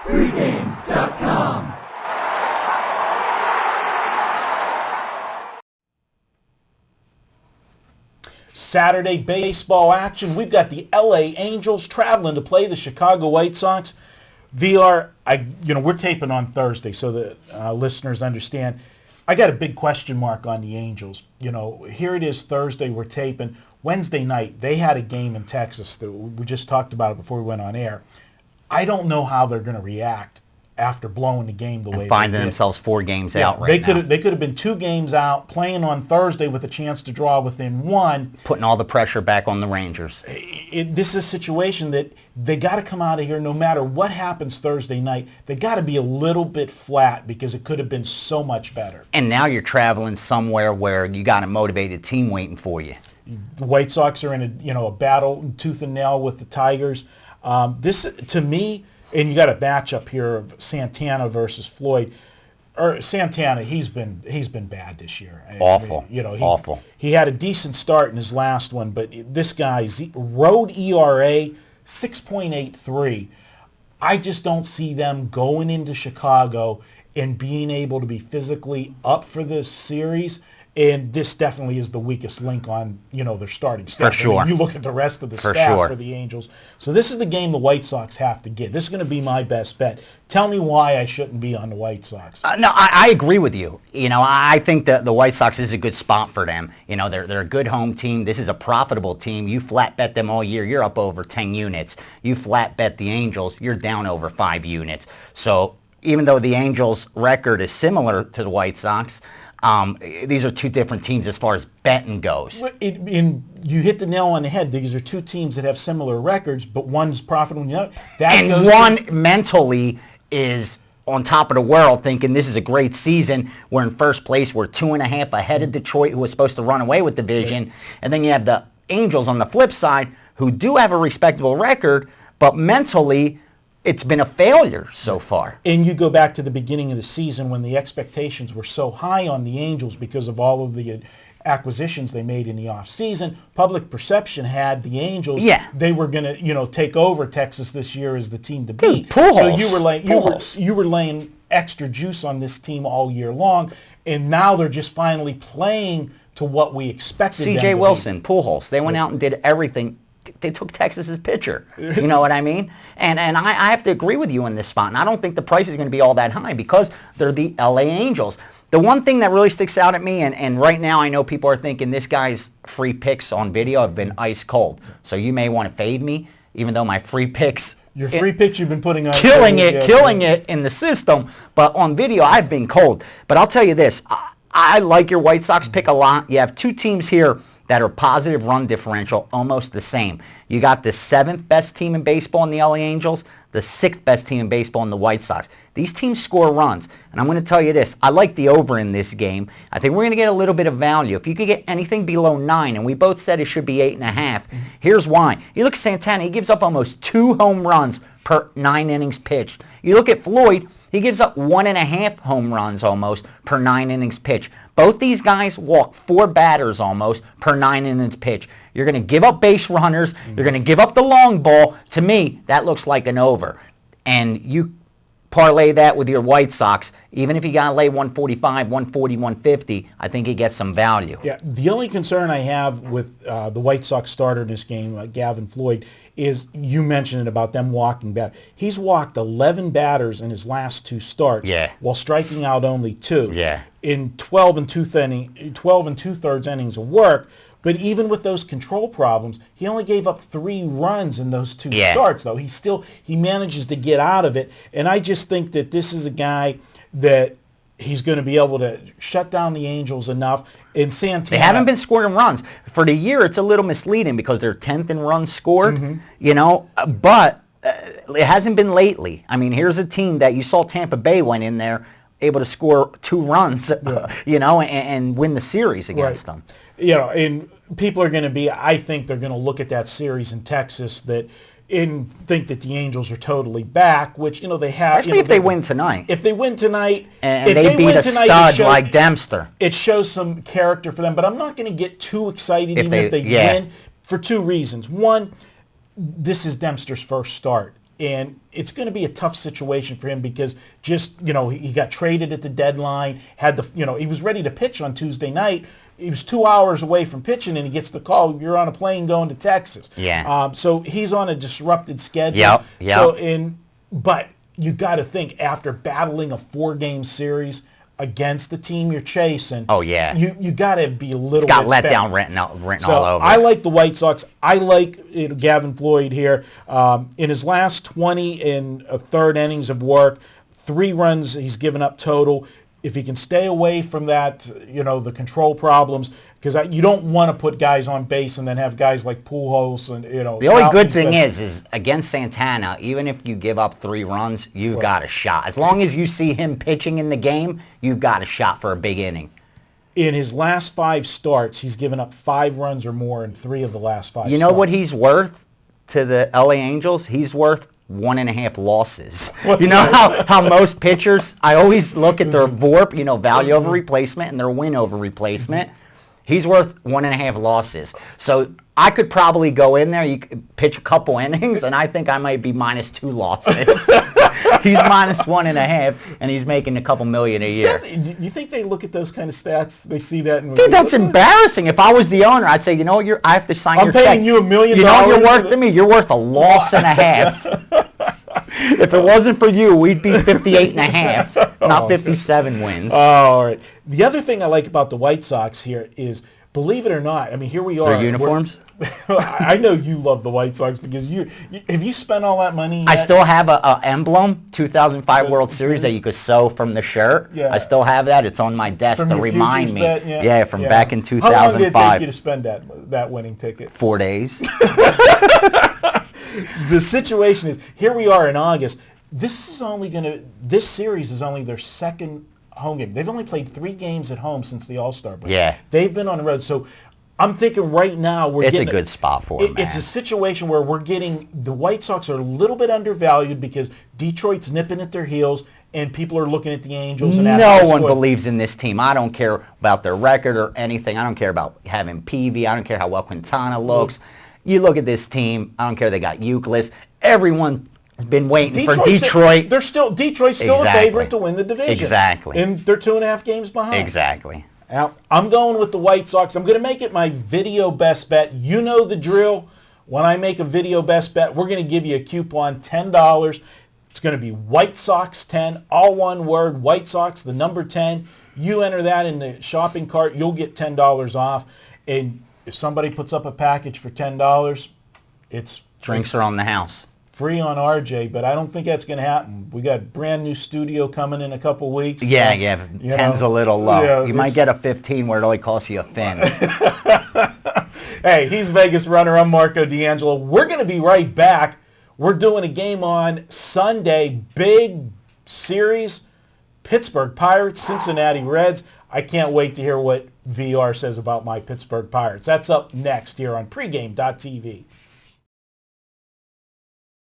Pregame.com. Saturday baseball action. We've got the LA Angels traveling to play the Chicago White Sox. VR, we're taping on Thursday, so the listeners understand. I got a big question mark on the Angels. Here it is Thursday, we're taping. Wednesday night, they had a game in Texas that we just talked about it before we went on air. I don't know how they're going to react after blowing the game the way they did. Finding themselves 4 games out right now. They could have been 2 games out, playing on Thursday with a chance to draw within 1. Putting all the pressure back on the Rangers. This is a situation that they got to come out of here no matter what happens Thursday night. They got to be a little bit flat because it could have been so much better. And now you're traveling somewhere where you got a motivated team waiting for you. The White Sox are in a battle tooth and nail with the Tigers. This, to me, and you got a matchup here of Santana versus Floyd. Santana, he's been bad this year. Awful. Awful. He had a decent start in his last one, but this guy's road ERA 6.83. I just don't see them going into Chicago and being able to be physically up for this series. And this definitely is the weakest link on, their starting staff. For sure. You look at the rest of the staff for the Angels. So this is the game the White Sox have to get. This is going to be my best bet. Tell me why I shouldn't be on the White Sox. No, I agree with you. I think that the White Sox is a good spot for them. They're a good home team. This is a profitable team. You flat bet them all year, you're up over 10 units. You flat bet the Angels, you're down over 5 units. So even though the Angels' record is similar to the White Sox, these are 2 different teams as far as betting goes. You hit the nail on the head. These are 2 teams that have similar records, but one's profitable and the other. And one mentally is on top of the world thinking this is a great season. We're in first place. We're 2.5 ahead of Detroit, who was supposed to run away with the division. Right. And then you have the Angels on the flip side, who do have a respectable record, but mentally it's been a failure so far. And you go back to the beginning of the season when the expectations were so high on the Angels because of all of the acquisitions they made in the offseason. Public perception had the Angels. Yeah. They were going to, take over Texas this year as the team to beat. Pujols. So you were laying extra juice on this team all year long, and now they're just finally playing to what we expected. C.J. Wilson, Pujols. They went out and did everything. They took Texas's pitcher. You know what I mean? And I have to agree with you in this spot. And I don't think the price is going to be all that high because they're the LA Angels. The one thing that really sticks out at me, and right now I know people are thinking this guy's free picks on video have been ice cold. So you may want to fade me, even though my free picks... Your free picks you've been putting on... Killing it in the system. But on video, I've been cold. But I'll tell you this. I like your White Sox pick a lot. You have 2 teams here that are positive run differential, almost the same. You got the 7th best team in baseball in the LA Angels, the 6th best team in baseball in the White Sox. These teams score runs. And I'm going to tell you this. I like the over in this game. I think we're going to get a little bit of value. If you could get anything below 9, and we both said it should be 8.5, here's why. You look at Santana, he gives up almost 2 home runs per 9 innings pitched. You look at Floyd, he gives up 1.5 home runs almost per 9 innings pitched. Both these guys walk 4 batters almost per 9 innings pitched. You're going to give up base runners. You're going to give up the long ball. To me, that looks like an over. And you parlay that with your White Sox, even if you got to lay 145, 140, 150, I think you get some value. Yeah, the only concern I have with the White Sox starter in this game, Gavin Floyd, is you mentioned it about them walking back. He's walked 11 batters in his last 2 starts while striking out only 2 in 12 and 2/3 innings of work. But even with those control problems, he only gave up 3 runs in those 2 starts, though. He manages to get out of it. And I just think that this is a guy that he's going to be able to shut down the Angels enough. And Santana... They haven't been scoring runs. For the year, it's a little misleading because they're 10th in runs scored, but it hasn't been lately. I mean, here's a team that you saw Tampa Bay went in there able to score 2 runs, and win the series against them. And people are going to be, I think they're going to look at that series in Texas and think that the Angels are totally back, which, they have. Especially if they win tonight. If they win tonight. And they beat a stud like Dempster. It shows some character for them, but I'm not going to get too excited if they win for 2 reasons. One, this is Dempster's first start. And it's going to be a tough situation for him because just, he got traded at the deadline, he was ready to pitch on Tuesday night. He was 2 hours away from pitching, and he gets the call, you're on a plane going to Texas. Yeah. So he's on a disrupted schedule. Yep. But you got to think, after battling a 4-game series against the team you're chasing, you got to be a little bit let down written all over. I like the White Sox. I like Gavin Floyd here. In his last 20 and a third innings of work, 3 runs he's given up total. If he can stay away from that, the control problems, because you don't want to put guys on base and then have guys like Pujols and, The only good thing is against Santana, even if you give up 3 runs, you've got a shot. As long as you see him pitching in the game, you've got a shot for a big inning. In his last 5 starts, he's given up 5 runs or more in 3 of the last 5 starts. You know what he's worth to the LA Angels? He's worth 1.5 losses. You know how most pitchers, I always look at their VORP, value over replacement, and their win over replacement. He's worth 1.5 losses. So I could probably go in there, you could pitch a couple innings, and I think I might be minus 2 losses. He's minus 1.5, and he's making a couple million a year. You think they look at those kind of stats? They see that? And dude, that's embarrassing. If I was the owner, I'd say, I have to sign your check. I'm paying you $1 million. You know what you're worth to me? You're worth a loss and a half. If it wasn't for you, we'd be 58.5, not 57 wins. All right. The other thing I like about the White Sox here is, believe it or not, here we are. Their uniforms? I know you love the White Sox because have you spent all that money yet? I still have a emblem, 2005 World Series, that you could sew from the shirt. Yeah. I still have that. It's on my desk to remind me. From back in 2005. How long did it take you to spend that winning ticket? 4 days. The situation is, here we are in August. This series is only their second home game. They've only played 3 games at home since the All-Star break. Yeah. They've been on the road. So I'm thinking right now it's a good spot for them, man. It's a situation where the White Sox are a little bit undervalued because Detroit's nipping at their heels, and people are looking at the Angels. And no one believes in this team. I don't care about their record or anything. I don't care about having Peavy. I don't care how well Quintana looks. You look at this team. I don't care they got Euclid. Everyone has been waiting for Detroit. Detroit's still a favorite to win the division. Exactly. And they're 2.5 games behind. Exactly. Now, I'm going with the White Sox. I'm going to make it my video best bet. You know the drill. When I make a video best bet, we're going to give you a coupon, $10. It's going to be White Sox 10, all one word, White Sox, the number 10. You enter that in the shopping cart, you'll get $10 off. And if somebody puts up a package for $10, drinks are on the house. Free on RJ, but I don't think that's going to happen. We got a brand new studio coming in a couple weeks. Yeah, 10's a little low. Yeah, you might get a 15 where it only costs you a fin. Hey, he's Vegas Runner. I'm Marco D'Angelo. We're going to be right back. We're doing a game on Sunday. Big series. Pittsburgh Pirates, Cincinnati Reds. I can't wait to hear what VR says about my Pittsburgh Pirates. That's up next here on pregame.tv.